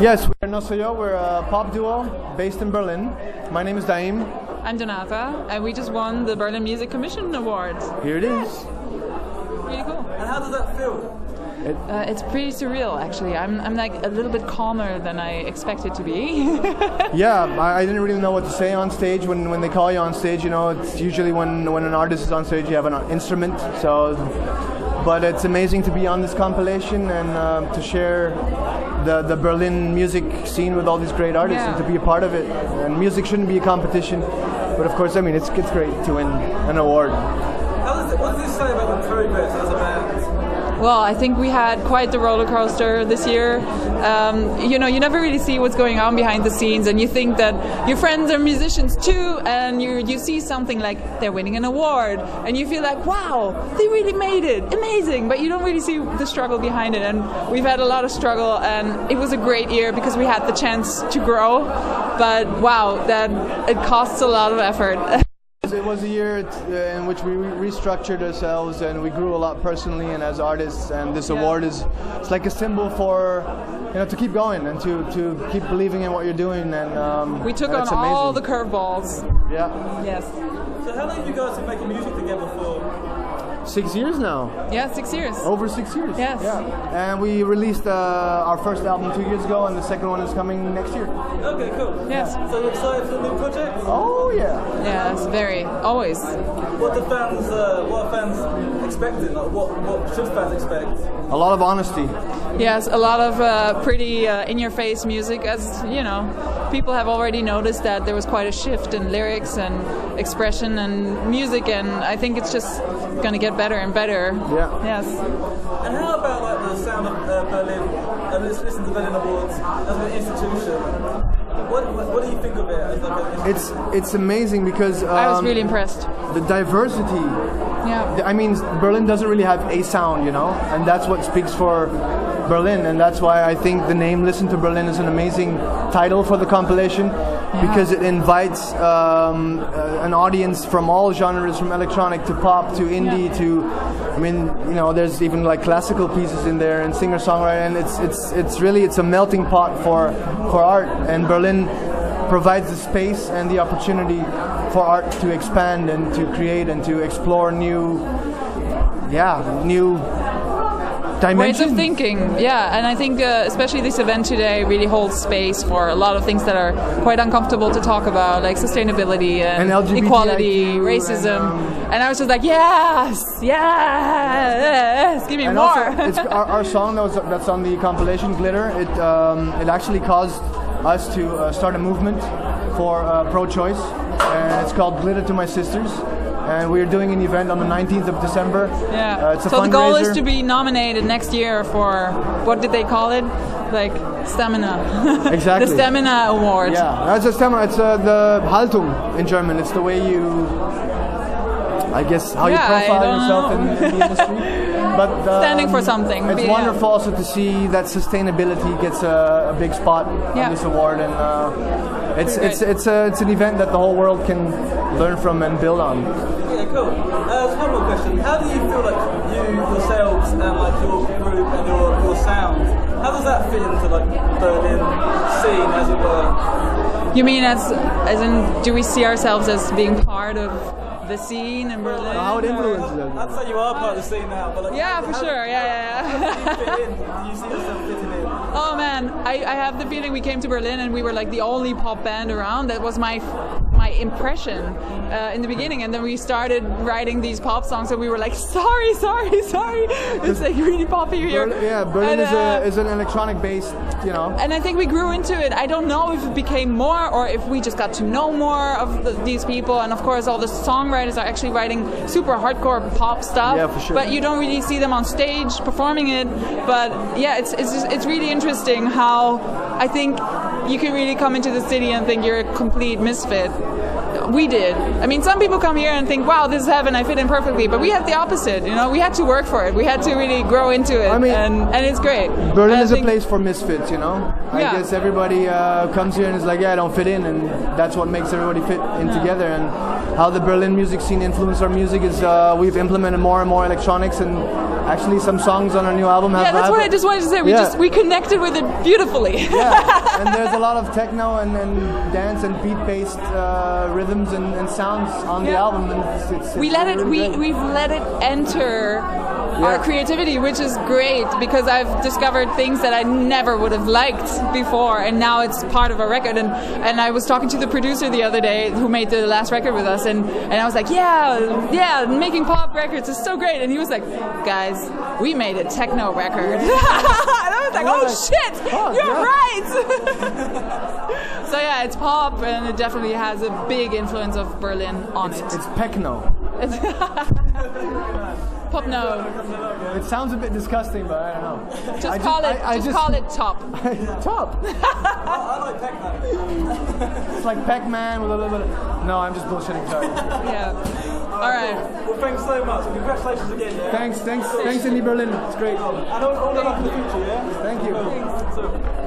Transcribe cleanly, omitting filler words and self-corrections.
Yes, we're Nosoyo. We're a pop duo based in Berlin. My name is Daim. I'm Donata, and we just won the Berlin Music Commission Award. Here it is. Really cool. And how does that feel? It's pretty surreal, actually. I'm like a little bit calmer than I expected to be. Yeah, I didn't really know what to say on stage. When they call you on stage, you know, it's usually when an artist is on stage, you have an instrument. But it's amazing to be on this compilation and to share the Berlin music scene with all these great artists and to be a part of it. And music shouldn't be a competition, but of course, I mean, it's great to win an award. What does this say about the progress as a band? Well, I think we had quite the roller coaster this year. You know, you never really see what's going on behind the scenes, and you think that your friends are musicians too, and you see something like they're winning an award, and you feel like, wow, they really made it, amazing, but you don't really see the struggle behind it. And we've had a lot of struggle, and it was a great year because we had the chance to grow, but wow, that it costs a lot of effort. It was a year in which we restructured ourselves and we grew a lot personally and as artists, and this award it's like a symbol for, you know, to keep going and to keep believing in what you're doing. And we took on all the curveballs. Yeah. Yes. So how long have you guys been making music together for? 6 years now. Yeah, 6 years. Over 6 years. Yes. Yeah. And we released our first album 2 years ago, and the second one is coming next year. Okay, cool. Yes. So you're excited for the new project? Oh yeah. Yes, very. Always. What are fans expecting? Like, what should fans expect? A lot of honesty. Yes, a lot of pretty in-your-face music. As you know, people have already noticed that there was quite a shift in lyrics and expression and music, and I think it's just going to get better and better. Yeah. Yes. And how about like the sound of Berlin? Let's listen to Berlin Awards as an institution. What do you think of it? As like it's amazing because I was really impressed. The diversity. Yeah. I mean, Berlin doesn't really have a sound, you know, and that's what speaks for Berlin, and that's why I think the name "Listen to Berlin" is an amazing title for the compilation, because it invites an audience from all genres, from electronic to pop to indie to, I mean, you know, there's even like classical pieces in there and singer-songwriter, and it's a melting pot for art, and Berlin provides the space and the opportunity for art to expand and to create and to explore new dimensions. Ways of thinking, yeah, and I think especially this event today really holds space for a lot of things that are quite uncomfortable to talk about, like sustainability and equality, racism, and I was just like, yes, give me and more. Also, it's our song that's on the compilation, Glitter. It actually caused us to start a movement for pro-choice, and it's called Glitter to My Sisters. And we're doing an event on the 19th of December. Yeah. It's a so fundraiser. The goal is to be nominated next year for, what did they call it? Like stamina. Exactly. The Stamina Award. Yeah, that's a stamina. It's the Haltung in German. It's the way you, I guess, how you profile yourself in the industry. But standing for something. It's wonderful also to see that sustainability gets a big spot on this award, and it's an event that the whole world can learn from and build on. Yeah, cool. One more question. How do you feel like you yourselves and like your group and your sound? How does that fit into like Berlin scene, as it were? You mean as in, do we see ourselves as being part of the scene in Berlin? How it influences them. I'd say you are part of the scene now, but like, yeah, for sure. Yeah. How do you fit in? Do you see yourself fitting in? Oh man, I have the feeling we came to Berlin and we were like the only pop band around. That was my impression in the beginning, and then we started writing these pop songs, and we were like, sorry. It's like really poppy here. Berlin is an electronic based, you know. And I think we grew into it. I don't know if it became more or if we just got to know more of these people. And of course, all the songwriters are actually writing super hardcore pop stuff. Yeah, for sure. But you don't really see them on stage performing it. But yeah, it's really interesting how I think you can really come into the city and think you're a complete misfit. We did. I mean, some people come here and think, wow, this is heaven, I fit in perfectly. But we had the opposite, you know. We had to work for it. We had to really grow into it. I mean, and it's great. Berlin is a place for misfits, you know. I Yeah. guess everybody comes here and is like, yeah, I don't fit in. And that's what makes everybody fit in together. And how the Berlin music scene influenced our music is we've implemented more and more electronics and Actually, some songs on our new album have. Yeah, that's what I just wanted to say. We connected with it beautifully. Yeah, and there's a lot of techno and dance and beat-based rhythms and sounds on the album, and we've let it enter our creativity, which is great because I've discovered things that I never would have liked before, and now it's part of our record. And I was talking to the producer the other day who made the last record with us, and I was like, yeah, making pop records is so great. And he was like, guys, we made a techno record. And I was like, oh shit, you're right. So yeah, it's pop, and it definitely has a big influence of Berlin on it. It's techno. Pop no. It sounds a bit disgusting, but I don't know. Just call it top. Top. I like techno. It's like Pac-Man with a little bit of... No, I'm just bullshitting, sorry. Yeah. All right. Well, thanks so much. Congratulations again. Yeah? Thanks, indieBerlin. It's great. And all the luck in the future, yeah? Thank you. Thanks.